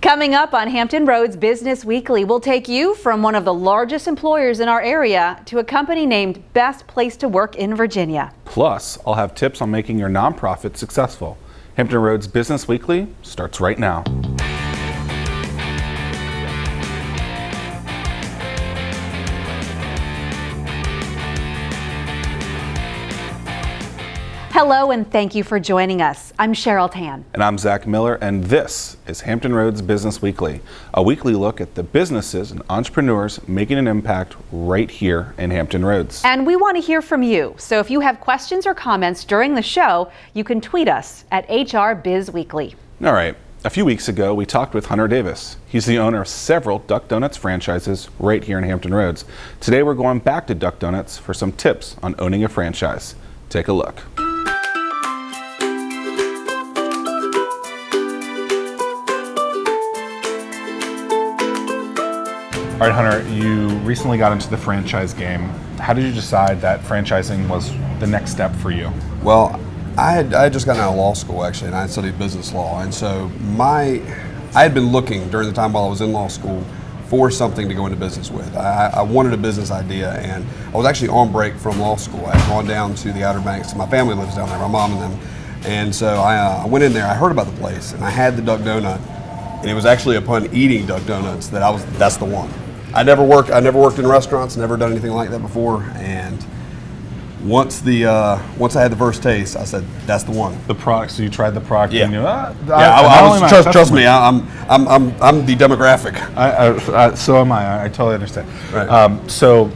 Coming up on Hampton Roads Business Weekly, we'll take you from one of the largest employers in our area to a company named Best Place to Work in Virginia. Plus, I'll have tips on making your nonprofit successful. Hampton Roads Business Weekly starts right now. Hello and thank you for joining us. I'm Cheryl Tan. And I'm Zach Miller, and this is Hampton Roads Business Weekly, a weekly look at the businesses and entrepreneurs making an impact right here in Hampton Roads. And we want to hear from you. So if you have questions or comments during the show, you can tweet us at HRBizWeekly. All right. A few weeks ago, we talked with Hunter Davis. He's the owner of several Duck Donuts franchises right here in Hampton Roads. Today, we're going back to Duck Donuts for some tips on owning a franchise. Take a look. All right, Hunter, you recently got into the franchise game. How did you decide that franchising was the next step for you? Well, I had just gotten out of law school, actually, and I had studied business law. And so I had been looking during the time while I was in law school for something to go into business with. I wanted a business idea, and I was actually on break from law school. I had gone down to the Outer Banks. My family lives down there, my mom and them. And so I went in there, I heard about the place, and I had the Duck Donut. And it was actually upon eating Duck Donuts that that's the one. I never worked in restaurants, never done anything like that before, and once I had the first taste, I said, "That's the one." The product. So you tried the product. Yeah. And you, Trust me. I'm the demographic. So am I. I totally understand. Right. So,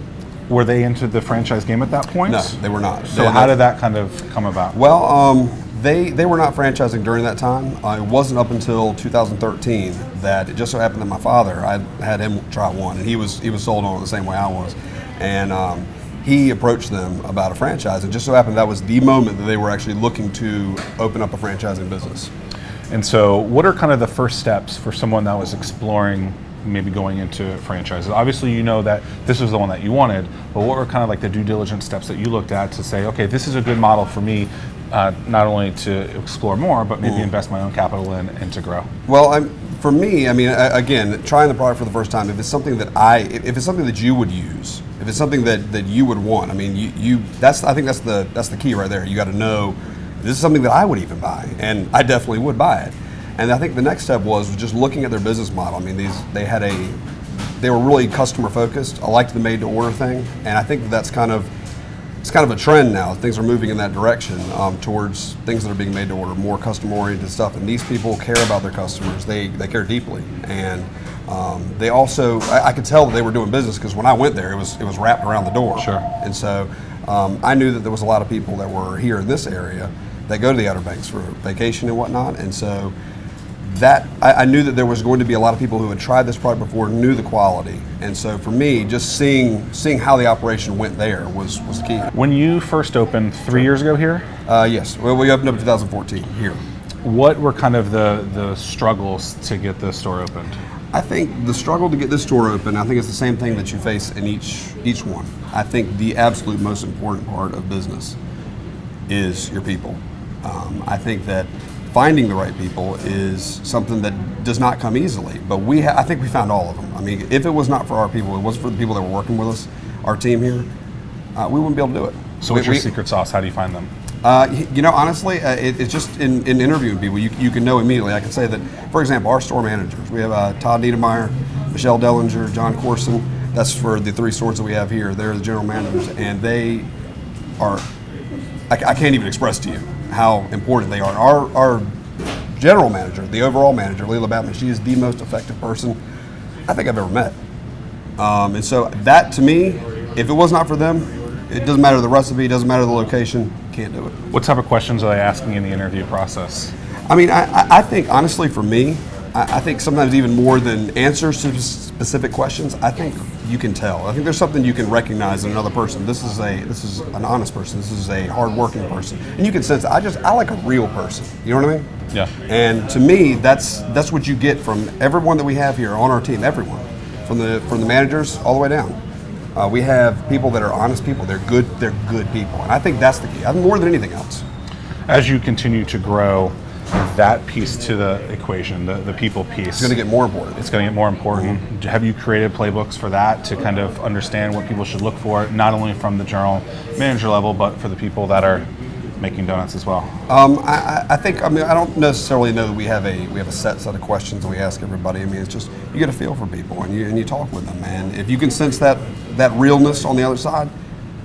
were they into the franchise game at that point? No, they were not. So how did that kind of come about? Well, they were not franchising during that time. It wasn't up until 2013 that it just so happened that my father, I had him try one, and he was sold on it the same way I was, and he approached them about a franchise, and just so happened that was the moment that they were actually looking to open up a franchising business. And so, what are kind of the first steps for someone that was exploring maybe going into franchises? Obviously, you know that this was the one that you wanted, but what were kind of like the due diligence steps that you looked at to say, okay, this is a good model for me, not only to explore more, but maybe invest my own capital in and to grow? Well, for me, I mean, again, trying the product for the first time, if it's something that you would use, if it's something that you would want, I mean, I think that's the key right there. You got to know this is something that I would even buy, and I definitely would buy it. And I think the next step was just looking at their business model. I mean, they were really customer focused. I liked the made to order thing, and I think it's kind of a trend now. Things are moving in that direction towards things that are being made to order, more customer oriented stuff. And these people care about their customers. They care deeply, and they also I could tell that they were doing business because when I went there, it was wrapped around the door. Sure. And so I knew that there was a lot of people that were here in this area that go to the Outer Banks for vacation and whatnot, and so. I knew that there was going to be a lot of people who had tried this product before, knew the quality, and so for me, just seeing how the operation went there was the key. When you first opened 3 years ago here? Yes, well, we opened up in 2014 here. What were kind of the struggles to get the store opened? I think the struggle to get this store open, I think it's the same thing that you face in each one. I think the absolute most important part of business is your people. I think that finding the right people is something that does not come easily, but I think we found all of them. I mean, if it was not for our people, it wasn't for the people that were working with us, our team here, we wouldn't be able to do it. So what's your secret sauce? How do you find them? Honestly, it's just in interviewing people, you can know immediately. I can say that, for example, our store managers, we have Todd Niedermeyer, Michelle Dellinger, John Corson. That's for the 3 stores that we have here. They're the general managers, and they are, I can't even express to you how important they are. Our general manager, the overall manager, Leila Batman, she is the most effective person I think I've ever met. And so that, to me, if it was not for them, it doesn't matter the recipe, doesn't matter the location, can't do it. What type of questions are they asking in the interview process? I mean, I think, honestly, for me, I think sometimes even more than answers to specific questions, I think you can tell. I think there's something you can recognize in another person. This is an honest person. This is a hardworking person, and you can sense it. I like a real person. You know what I mean? Yeah. And to me, that's what you get from everyone that we have here on our team. Everyone, from the managers all the way down. We have people that are honest people. They're good people, and I think that's the key. I think more than anything else. As you continue to grow, that piece to the equation, the people piece. It's going to get more important. It's going to get more important. Have you created playbooks for that to kind of understand what people should look for, not only from the general manager level, but for the people that are making donuts as well? I think, I mean, I don't necessarily know that we have a set of questions that we ask everybody. I mean, it's just, you get a feel for people and you talk with them, and if you can sense that realness on the other side,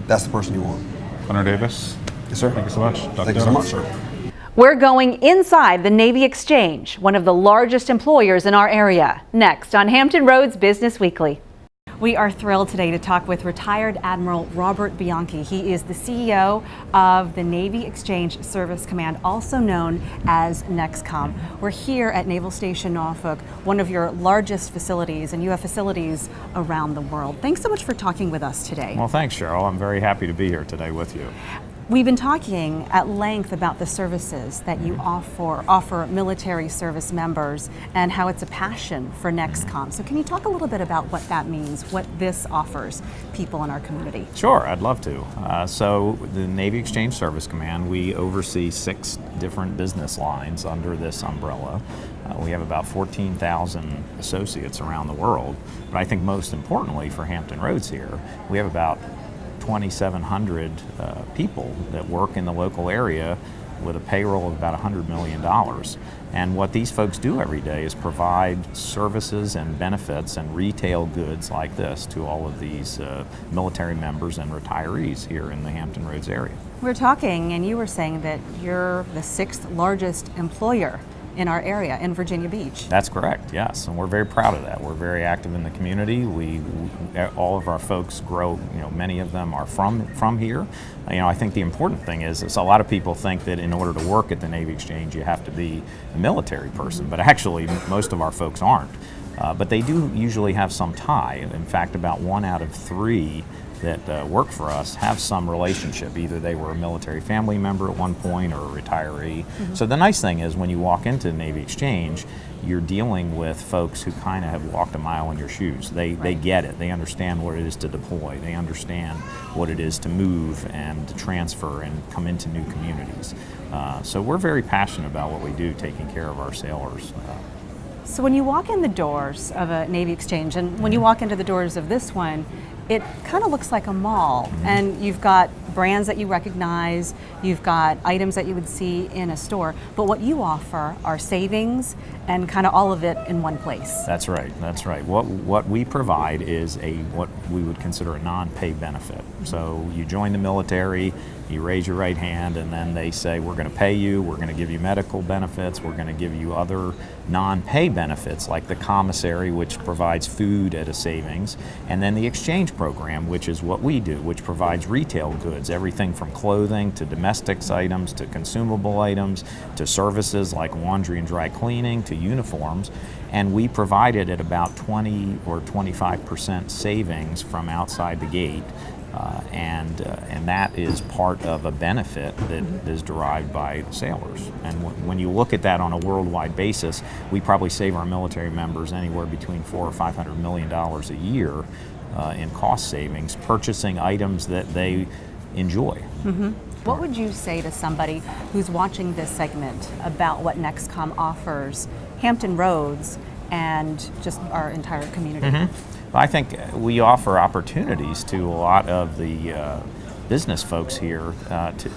that's the person you want. Hunter Davis. Yes, sir. Thank you so much. Thank you so much, sir. We're going inside the Navy Exchange, one of the largest employers in our area. Next on Hampton Roads Business Weekly. We are thrilled today to talk with retired Admiral Robert Bianchi. He is the CEO of the Navy Exchange Service Command, also known as NEXCOM. We're here at Naval Station Norfolk, one of your largest facilities, and you have facilities around the world. Thanks so much for talking with us today. Well, thanks, Cheryl. I'm very happy to be here today with you. We've been talking at length about the services that you offer military service members and how it's a passion for NEXCOM. So can you talk a little bit about what that means, what this offers people in our community? Sure, I'd love to. So the Navy Exchange Service Command, we oversee 6 different business lines under this umbrella. We have about 14,000 associates around the world, but I think most importantly for Hampton Roads here, we have about 2,700 people that work in the local area with a payroll of about $100 million. And what these folks do every day is provide services and benefits and retail goods like this to all of these military members and retirees here in the Hampton Roads area. We're talking, and you were saying that you're the 6th largest employer in our area, in Virginia Beach. That's correct, yes, and we're very proud of that. We're very active in the community. All of our folks grow, many of them are from here. I think the important thing is a lot of people think that in order to work at the Navy Exchange you have to be a military person, but actually most of our folks aren't. But they do usually have some tie. In fact, about 1 out of 3 that work for us have some relationship. Either they were a military family member at one point or a retiree. So the nice thing is when you walk into the Navy Exchange, you're dealing with folks who kind of have walked a mile in your shoes. They get it. They understand what it is to deploy. They understand what it is to move and to transfer and come into new communities. So we're very passionate about what we do, taking care of our sailors. So when you walk in the doors of a Navy Exchange, and when you walk into the doors of this one, it kind of looks like a mall, and you've got brands that you recognize, you've got items that you would see in a store, but what you offer are savings and kind of all of it in one place. That's right, that's right. What we provide is what we would consider a non-pay benefit. So you join the military, you raise your right hand, and then they say, we're going to pay you, we're going to give you medical benefits, we're going to give you other non-pay benefits like the commissary, which provides food at a savings, and then the exchange program, which is what we do, which provides retail goods, everything from clothing to domestics items to consumable items to services like laundry and dry cleaning to uniforms, and we provide it at about 20 or 25% savings from outside the gate. And that is part of a benefit that is derived by sailors. And when you look at that on a worldwide basis, we probably save our military members anywhere between $400 or $500 million a year in cost savings, purchasing items that they enjoy. What would you say to somebody who's watching this segment about what NEXCOM offers Hampton Roads and just our entire community? I think we offer opportunities to a lot of the business folks here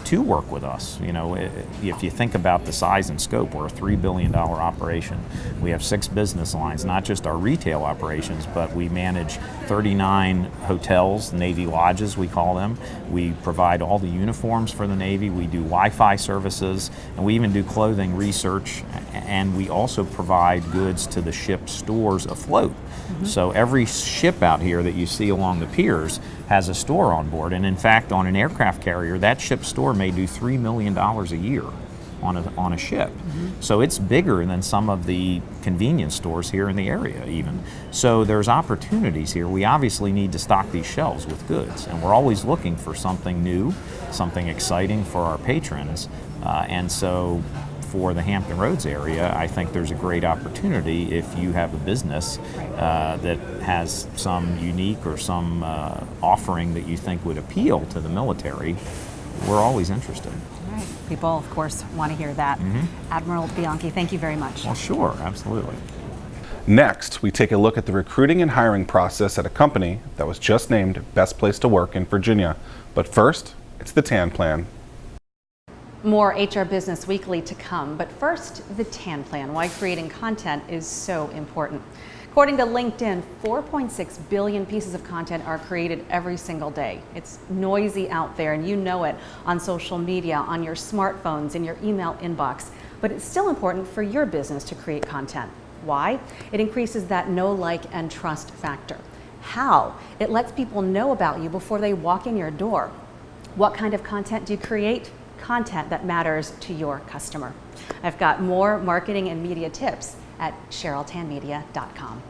to work with us. If you think about the size and scope, we're a $3 billion operation. We have 6 business lines, not just our retail operations, but we manage 39 hotels, Navy lodges we call them. We provide all the uniforms for the Navy. We do Wi-Fi services, and we even do clothing research, and we also provide goods to the ship stores afloat. So every ship out here that you see along the piers has a store on board, and in fact on an aircraft carrier that ship store may do $3 million a year on a ship. So it's bigger than some of the convenience stores here in the area even. So there's opportunities here. We obviously need to stock these shelves with goods, and we're always looking for something new, something exciting for our patrons, and so for the Hampton Roads area, I think there's a great opportunity if you have a business that has some unique or some offering that you think would appeal to the military. We're always interested. All right. People, of course, want to hear that. Admiral Bianchi, thank you very much. Well, sure, absolutely. Next, we take a look at the recruiting and hiring process at a company that was just named Best Place to Work in Virginia. But first, it's the TAN plan. More HR Business Weekly to come, but first, the TAN plan, why creating content is so important. According to LinkedIn, 4.6 billion pieces of content are created every single day. It's noisy out there, and you know it on social media, on your smartphones, in your email inbox. But it's still important for your business to create content. Why? It increases that know, like, and trust factor. How? It lets people know about you before they walk in your door. What kind of content do you create? Content that matters to your customer. I've got more marketing and media tips at CherylTanmedia.com.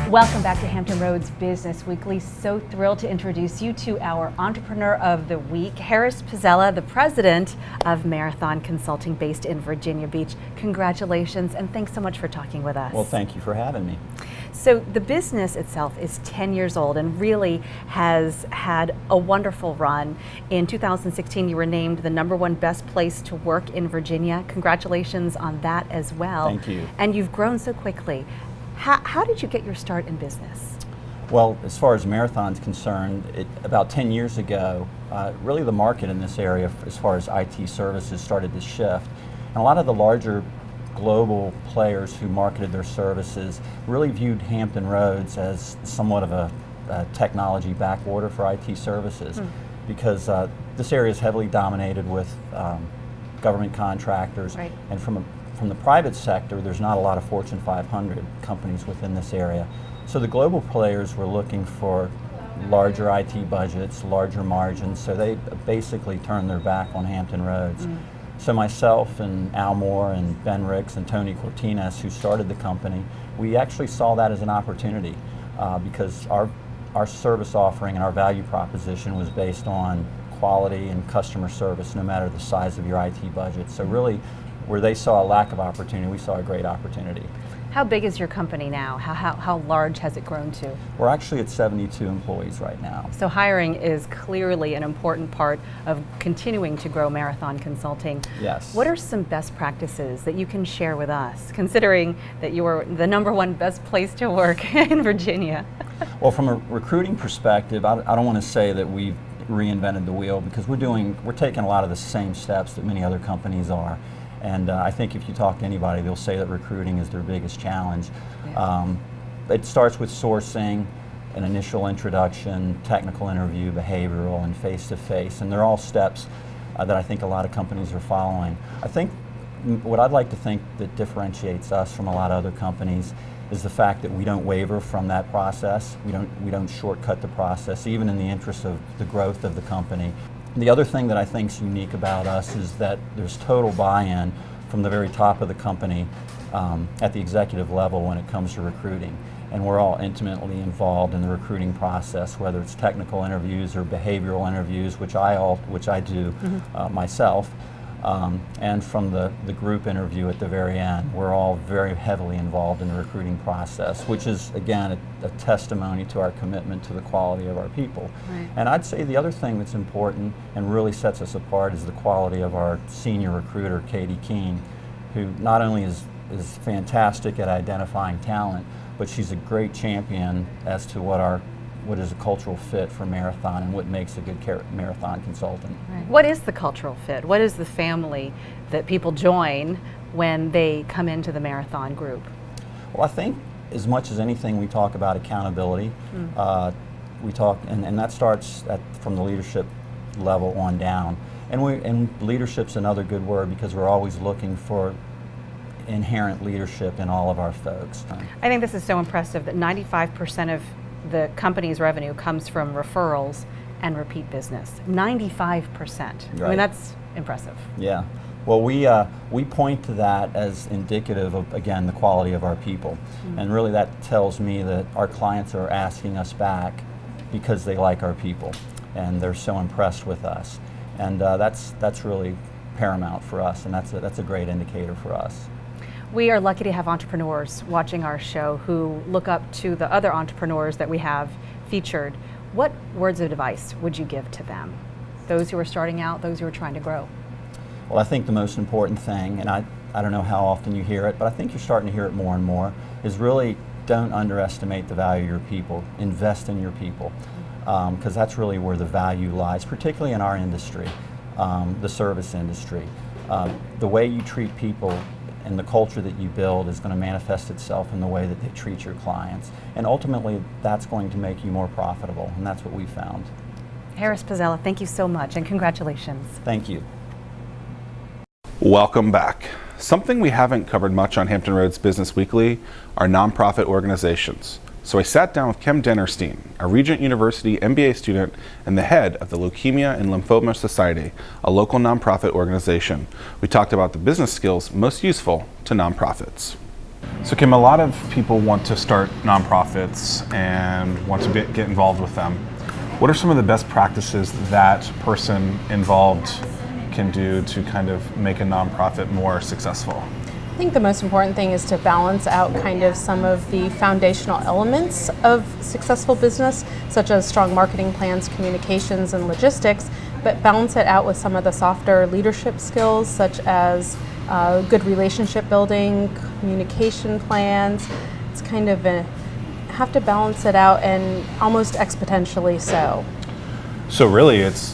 Welcome back to Hampton Roads Business Weekly. So thrilled to introduce you to our Entrepreneur of the Week, Harris Pizzella, the president of Marathon Consulting based in Virginia Beach. Congratulations and thanks so much for talking with us. Well, thank you for having me. So the business itself is 10 years old and really has had a wonderful run. In 2016, you were named the #1 best place to work in Virginia. Congratulations on that as well. Thank you. And you've grown so quickly. How did you get your start in business? Well, as far as Marathon's concerned, about 10 years ago, really the market in this area as far as IT services started to shift. And a lot of the larger global players who marketed their services really viewed Hampton Roads as somewhat of a technology backwater for IT services because this area is heavily dominated with government contractors. Right. And from the private sector, there's not a lot of Fortune 500 companies within this area. So the global players were looking for larger IT budgets, larger margins, so they basically turned their back on Hampton Roads. So myself and Al Moore and Ben Ricks and Tony Cortines, who started the company, we actually saw that as an opportunity because our service offering and our value proposition was based on quality and customer service, no matter the size of your IT budget. So really, where they saw a lack of opportunity, we saw a great opportunity. How big is your company now? How large has it grown to? We're actually at 72 employees right now. So hiring is clearly an important part of continuing to grow Marathon Consulting. Yes. What are some best practices that you can share with us, considering that you are the #1 best place to work in Virginia? Well, from a recruiting perspective, I don't want to say that we've reinvented the wheel because we're taking a lot of the same steps that many other companies are. And I think if you talk to anybody, they'll say that recruiting is their biggest challenge. Yeah. It starts with sourcing, an initial introduction, technical interview, behavioral, and face-to-face. And they're all steps that I think a lot of companies are following. I think what I'd like to think that differentiates us from a lot of other companies is the fact that we don't waver from that process. We don't shortcut the process, even in the interest of the growth of the company. The other thing that I think is unique about us is that there's total buy-in from the very top of the company at the executive level when it comes to recruiting. And we're all intimately involved in the recruiting process, whether it's technical interviews or behavioral interviews, which I do myself. And from the group interview at the very end, we're all very heavily involved in the recruiting process, which is, again, a testimony to our commitment to the quality of our people. Right. And I'd say the other thing that's important and really sets us apart is the quality of our senior recruiter, Katie Keene, who not only is fantastic at identifying talent, but she's a great champion as to what is a cultural fit for Marathon and what makes a good Marathon consultant. Right. What is the cultural fit? What is the family that people join when they come into the Marathon group? Well, I think as much as anything, we talk about accountability. We talk, and that starts from the leadership level on down. And leadership's another good word because we're always looking for inherent leadership in all of our folks. I think this is so impressive that 95% of the company's revenue comes from referrals and repeat business. 95%. Right. I mean, that's impressive. Yeah. Well, we point to that as indicative of, again, the quality of our people. And really that tells me that our clients are asking us back because they like our people and they're so impressed with us. And that's really paramount for us, and that's a great indicator for us. We are lucky to have entrepreneurs watching our show who look up to the other entrepreneurs that we have featured. What words of advice would you give to them? Those who are starting out, those who are trying to grow? Well, I think the most important thing, and I don't know how often you hear it, but I think you're starting to hear it more and more, is really don't underestimate the value of your people. Invest in your people, because that's really where the value lies, particularly in our industry, the service industry. The way you treat people and the culture that you build is going to manifest itself in the way that they treat your clients. And ultimately, that's going to make you more profitable, and that's what we found. Harris Pizzella, thank you so much, and congratulations. Thank you. Welcome back. Something we haven't covered much on Hampton Roads Business Weekly are nonprofit organizations. So I sat down with Kim Dennerstein, a Regent University MBA student and the head of the Leukemia and Lymphoma Society, a local nonprofit organization. We talked about the business skills most useful to nonprofits. So Kim, a lot of people want to start nonprofits and want to get involved with them. What are some of the best practices that person involved can do to kind of make a nonprofit more successful? I think the most important thing is to balance out kind of some of the foundational elements of successful business, such as strong marketing plans, communications, and logistics, but balance it out with some of the softer leadership skills, such as good relationship building, communication plans. It's kind of have to balance it out, and almost exponentially so. So really it's,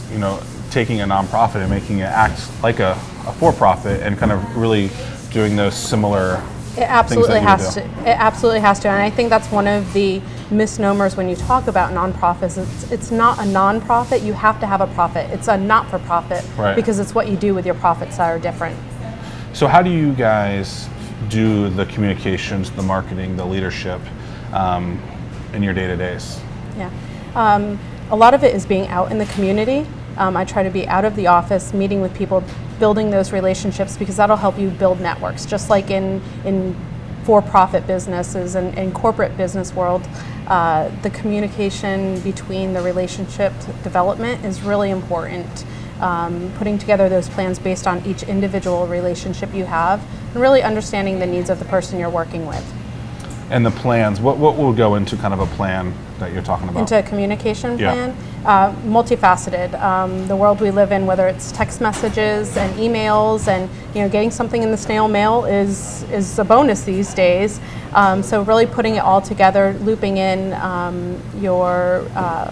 taking a nonprofit and making it act like a for-profit and kind of really doing those similar It absolutely things that you has do. to. It absolutely has to, and I think that's one of the misnomers when you talk about nonprofits. It's not a nonprofit. You have to have a profit. It's a not-for-profit, Right. because it's what you do with your profits that are different. So how do you guys do the communications, the marketing, the leadership in your day-to-days? Yeah, a lot of it is being out in the community. I try to be out of the office, meeting with people, building those relationships, because that'll help you build networks. Just like in for-profit businesses and in corporate business world, the communication between the relationship development is really important. Putting together those plans based on each individual relationship you have, and really understanding the needs of the person you're working with. And the plans, what will go into kind of a plan that you're talking about? Into a communication Yeah. plan, multifaceted. The world we live in, whether it's text messages and emails, and getting something in the snail mail is a bonus these days. So really putting it all together, looping in your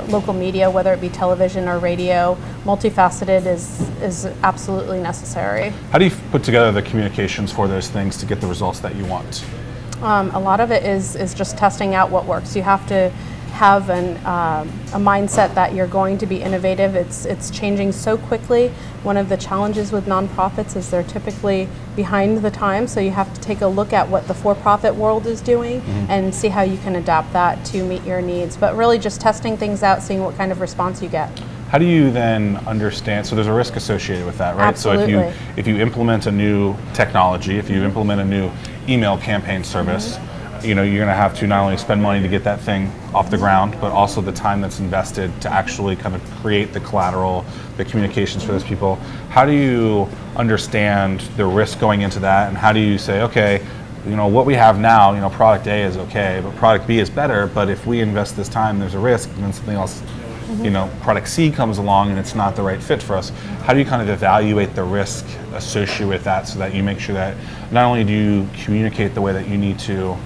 local media, whether it be television or radio, multifaceted is absolutely necessary. How do you put together the communications for those things to get the results that you want? A lot of it is just testing out what works. You have to have a mindset that you're going to be innovative. It's changing so quickly. One of the challenges with nonprofits is they're typically behind the times, so you have to take a look at what the for-profit world is doing and see how you can adapt that to meet your needs. But really just testing things out, seeing what kind of response you get. How do you then understand, so there's a risk associated with that, right? Absolutely. So if you implement a new technology, if you implement a new email campaign service, you're going to have to not only spend money to get that thing off the ground, but also the time that's invested to actually kind of create the collateral, the communications for those people. How do you understand the risk going into that, and how do you say, okay, what we have now, product A is okay, but product B is better, but if we invest this time, there's a risk, and then something else, product C comes along and it's not the right fit for us. How do you kind of evaluate the risk associated with that so that you make sure that not only do you communicate the way that you need to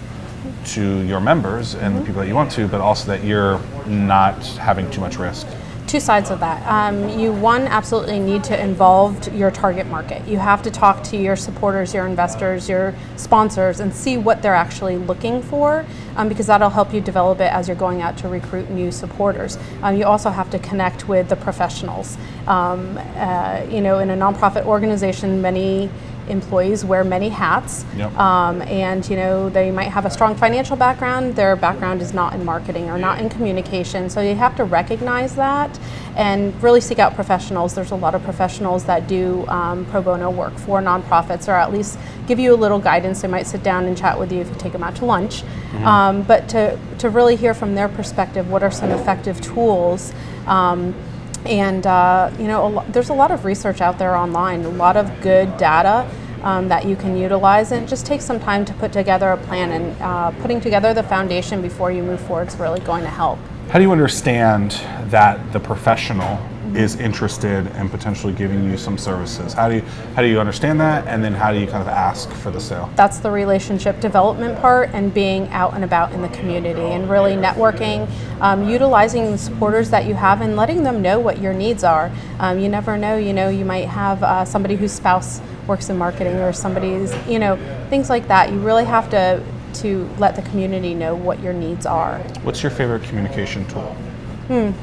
your members and the people that you want to, but also that you're not having too much risk? Two sides of that. You absolutely need to involve your target market. You have to talk to your supporters, your investors, your sponsors, and see what they're actually looking for, because that'll help you develop it as you're going out to recruit new supporters. You also have to connect with the professionals. In a nonprofit organization, many employees wear many hats. Yep. And they might have a strong financial background. Their background is not in marketing or not in communication. So you have to recognize that and really seek out professionals. There's a lot of professionals that do pro bono work for nonprofits, or at least give you a little guidance. They might sit down and chat with you if you take them out to lunch. But to really hear from their perspective, what are some effective tools? There's a lot of research out there online, a lot of good data that you can utilize, and it just takes some time to put together a plan, and putting together the foundation before you move forward is really going to help. How do you understand that the professional is interested in potentially giving you some services? How do you understand that, and then how do you kind of ask for the sale? That's the relationship development part, and being out and about in the community and really networking, utilizing the supporters that you have and letting them know what your needs are. You never know, you might have somebody whose spouse works in marketing, or somebody's, things like that. You really have to let the community know what your needs are. What's your favorite communication tool?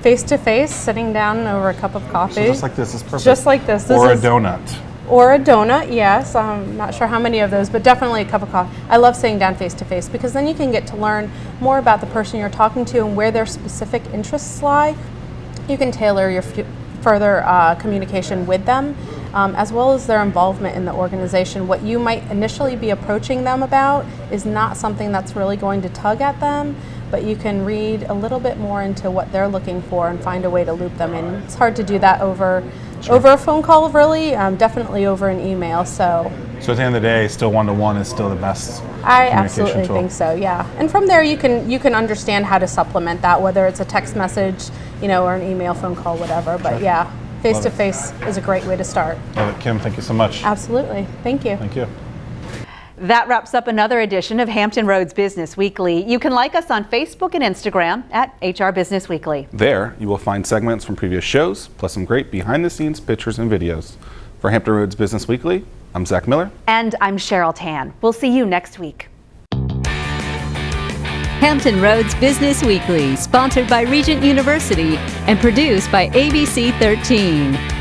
Face-to-face, sitting down over a cup of coffee. So just like this is perfect. Just like this. Or a donut. Or a donut, yes. I'm not sure how many of those, but definitely a cup of coffee. I love sitting down face-to-face because then you can get to learn more about the person you're talking to and where their specific interests lie. You can tailor your further communication with them, as well as their involvement in the organization. What you might initially be approaching them about is not something that's really going to tug at them, but you can read a little bit more into what they're looking for and find a way to loop them in. It's hard to do that over a phone call, really, definitely over an email. So at the end of the day, still one-to-one is still the best I communication absolutely tool. think so, yeah. And from there, you can understand how to supplement that, whether it's a text message, or an email, phone call, whatever. But yeah, face-to-face is a great way to start. Love it. Kim, thank you so much. Absolutely. Thank you. Thank you. That wraps up another edition of Hampton Roads Business Weekly. You can like us on Facebook and Instagram at HR Business Weekly. There, you will find segments from previous shows, plus some great behind-the-scenes pictures and videos. For Hampton Roads Business Weekly, I'm Zach Miller. And I'm Cheryl Tan. We'll see you next week. Hampton Roads Business Weekly, sponsored by Regent University and produced by ABC 13.